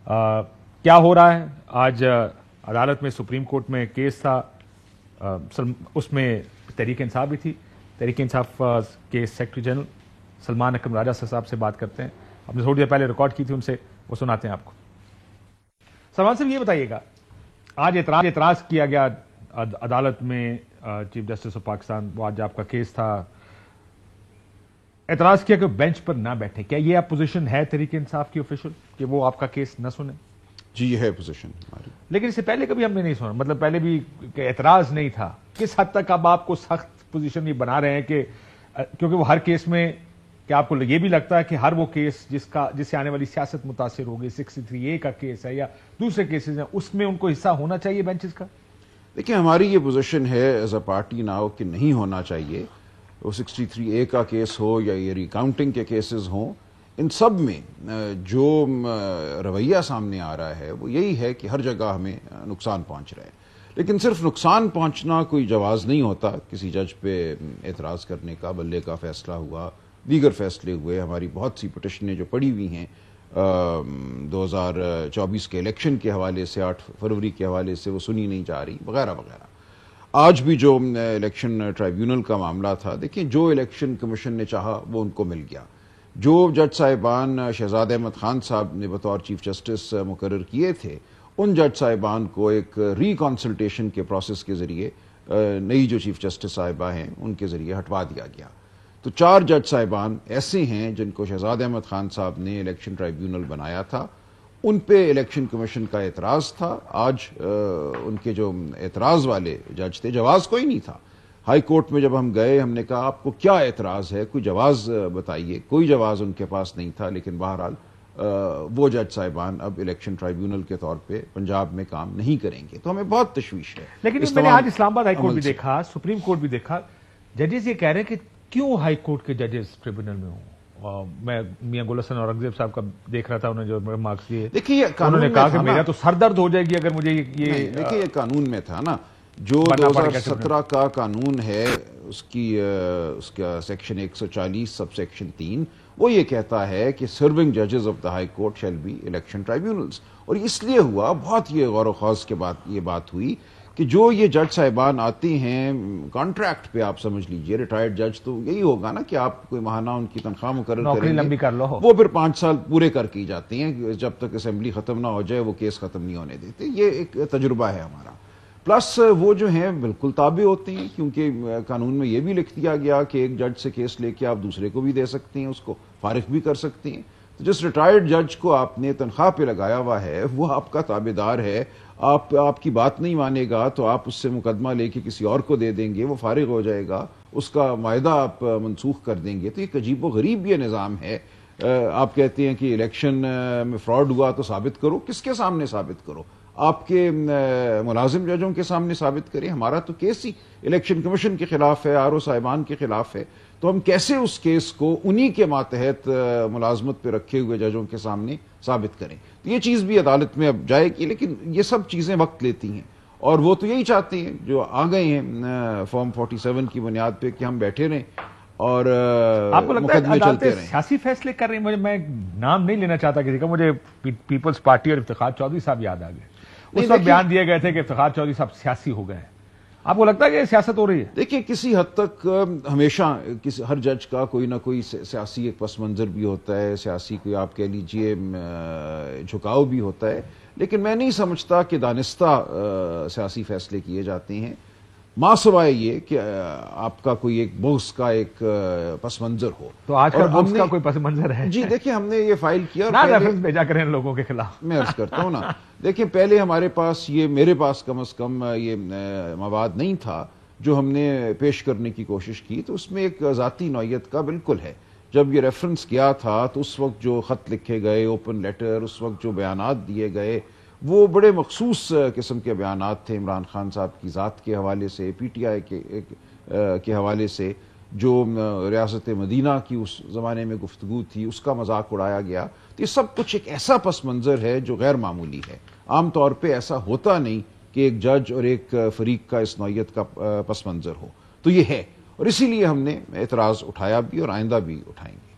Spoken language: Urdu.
کیا ہو رہا ہے؟ آج عدالت میں سپریم کورٹ میں کیس تھا، اس میں تحریک انصاف بھی تھی. تحریک انصاف کے سیکرٹری جنرل سلمان اکرم راجہ صاحب سے بات کرتے ہیں. ہم نے تھوڑی دیر پہلے ریکارڈ کی تھی ان سے، وہ سناتے ہیں آپ کو. سلمان صاحب یہ بتائیے گا، آج اعتراض کیا گیا عدالت میں چیف جسٹس آف پاکستان، وہ آج آپ کا کیس تھا، اعتراض کیا کہ بینچ پر نہ بیٹھے. کیا یہ اپوزیشن ہے تحریک انصاف کی آفیشل کہ وہ آپ کا کیس نہ سنیں؟ جی یہ ہے پوزیشن ہماری. لیکن اس سے پہلے کبھی ہم نے نہیں سنا، مطلب پہلے بھی اعتراض نہیں تھا. کس حد تک اب آپ کو سخت پوزیشن یہ بنا رہے ہیں کہ کیونکہ وہ ہر کیس میں، کیا آپ کو یہ بھی لگتا ہے کہ ہر وہ کیس جس سے آنے والی سیاست متاثر ہوگی، 63A کا کیس ہے یا دوسرے کیسز ہیں، اس میں ان کو حصہ ہونا چاہیے بینچز کا؟ دیکھیں ہماری یہ پوزیشن ہے ایز اے پارٹی ناؤ کہ نہیں ہونا چاہیے. وہ 63A کا کیس ہو یا یہ ریکاؤنٹنگ کے کیسز ہوں، ان سب میں جو رویہ سامنے آ رہا ہے وہ یہی ہے کہ ہر جگہ ہمیں نقصان پہنچ رہا ہے. لیکن صرف نقصان پہنچنا کوئی جواز نہیں ہوتا کسی جج پہ اعتراض کرنے کا. بلے کا فیصلہ ہوا، دیگر فیصلے ہوئے، ہماری بہت سی پٹیشنیں جو پڑی ہوئی ہیں 2024 کے الیکشن کے حوالے سے، 8 فروری کے حوالے سے، وہ سنی نہیں جا رہی وغیرہ وغیرہ. آج بھی جو الیکشن ٹرائیبیونل کا معاملہ تھا، دیکھیں جو الیکشن کمیشن نے چاہا وہ ان کو مل گیا. جو جج صاحبان شہزاد احمد خان صاحب نے بطور چیف جسٹس مقرر کیے تھے، ان جج صاحبان کو ایک ری کنسلٹیشن کے پروسیس کے ذریعے نئی جو چیف جسٹس صاحبہ ہیں ان کے ذریعے ہٹوا دیا گیا. تو 4 جج صاحبان ایسے ہیں جن کو شہزاد احمد خان صاحب نے الیکشن ٹرائیبیونل بنایا تھا، ان پہ الیکشن کمیشن کا اعتراض تھا. آج ان کے جو اعتراض والے جج تھے، جواز کوئی نہیں تھا. ہائی کورٹ میں جب ہم گئے، ہم نے کہا آپ کو کیا اعتراض ہے، کوئی جواز بتائیے. کوئی جواز ان کے پاس نہیں تھا. لیکن بہرحال وہ جج صاحبان اب الیکشن ٹرائیبیونل کے طور پہ پنجاب میں کام نہیں کریں گے. تو ہمیں بہت تشویش ہے. لیکن میں نے آج اسلام آباد ہائی کورٹ بھی دیکھا، سپریم کورٹ بھی دیکھا، ججز یہ کہہ رہے ہیں کہ کیوں ہائی کورٹ کے ججز ٹریبونل میں ہوں. میں میاں گل حسن اورنگزیب صاحب کا دیکھ رہا تھا، انہوں نے جو مارکس دیے، انہوں نے کہا کہ میرا تو سر درد ہو جائے گی اگر مجھے یہ دیکھیے یہ قانون میں تھا نا، جو 2017 کا قانون ہے اس کا سیکشن 140 سب سیکشن 3 وہ یہ کہتا ہے کہ سرونگ ججز of the high court shall be election tribunals. اور اس لیے ہوا، بہت یہ غور و خوض کے بعد یہ بات ہوئی کہ جو یہ جج صاحبان آتے ہیں کانٹریکٹ پہ، آپ سمجھ لیجئے ریٹائرڈ جج تو یہی ہوگا نا کہ آپ کوئی ماہانہ ان کی تنخواہ مقرر کریں لمبی کر لو، وہ پھر 5 سال پورے کر کے جاتے ہیں، جب تک اسمبلی ختم نہ ہو جائے وہ کیس ختم نہیں ہونے دیتے. یہ ایک تجربہ ہے ہمارا. پلس وہ جو ہیں بالکل تابع ہوتے ہیں، کیونکہ قانون میں یہ بھی لکھ دیا گیا کہ ایک جج سے کیس لے کے آپ دوسرے کو بھی دے سکتے ہیں، اس کو فارغ بھی کر سکتے ہیں. تو جس ریٹائرڈ جج کو آپ نے تنخواہ پہ لگایا ہوا ہے وہ آپ کا تابع دار ہے. آپ کی بات نہیں مانے گا تو آپ اس سے مقدمہ لے کے کسی اور کو دے دیں گے، وہ فارغ ہو جائے گا، اس کا معاہدہ آپ منسوخ کر دیں گے. تو ایک عجیب و غریب یہ نظام ہے. آپ کہتے ہیں کہ الیکشن میں فراڈ ہوا تو ثابت کرو. کس کے سامنے ثابت کرو؟ آپ کے ملازم ججوں کے سامنے ثابت کریں. ہمارا تو کیس ہی الیکشن کمیشن کے خلاف ہے، RO صاحبان کے خلاف ہے. تو ہم کیسے اس کیس کو انہی کے ماتحت ملازمت پہ رکھے ہوئے ججوں کے سامنے ثابت کریں؟ تو یہ چیز بھی عدالت میں اب جائے گی. لیکن یہ سب چیزیں وقت لیتی ہیں، اور وہ تو یہی چاہتے ہیں جو آ گئے ہیں فارم 47 کی بنیاد پہ کہ ہم بیٹھے رہیں اور مقدمے چلتے رہیں. سیاسی فیصلے کر رہے ہیں. میں نام نہیں لینا چاہتا کسی کا، مجھے پیپلز پارٹی اور افتخار چودھری صاحب یاد آ گئے. اس وقت بیان دیے گئے تھے کہ افتخار چودھری صاحب سیاسی ہو گئے ہیں. آپ کو لگتا ہے کہ سیاست ہو رہی ہے؟ دیکھیں کسی حد تک ہمیشہ ہر جج کا کوئی نہ کوئی سیاسی ایک پس منظر بھی ہوتا ہے، سیاسی کوئی آپ کہہ لیجئے جھکاؤ بھی ہوتا ہے. لیکن میں نہیں سمجھتا کہ دانستہ سیاسی فیصلے کیے جاتے ہیں، ماں سوائے یہ کہ آپ کا کوئی ایک بغض کا ایک پس منظر ہو. تو آج کا بغض کا کوئی پس منظر ہے؟ جی دیکھیں ہم نے یہ فائل کیا، ریفرنس بھیجا کریں ان لوگوں کے خلاف. میں عرض کرتا ہوں نا، دیکھیں پہلے ہمارے پاس میرے پاس کم از کم یہ مواد نہیں تھا جو ہم نے پیش کرنے کی کوشش کی. تو اس میں ایک ذاتی نوعیت کا بالکل ہے. جب یہ ریفرنس کیا تھا تو اس وقت جو خط لکھے گئے، اوپن لیٹر، اس وقت جو بیانات دیے گئے وہ بڑے مخصوص قسم کے بیانات تھے. عمران خان صاحب کی ذات کے حوالے سے، PTI کے حوالے سے، جو ریاست مدینہ کی اس زمانے میں گفتگو تھی اس کا مذاق اڑایا گیا. تو یہ سب کچھ ایک ایسا پس منظر ہے جو غیر معمولی ہے. عام طور پہ ایسا ہوتا نہیں کہ ایک جج اور ایک فریق کا اس نوعیت کا پس منظر ہو. تو یہ ہے، اور اسی لیے ہم نے اعتراض اٹھایا بھی اور آئندہ بھی اٹھائیں گے.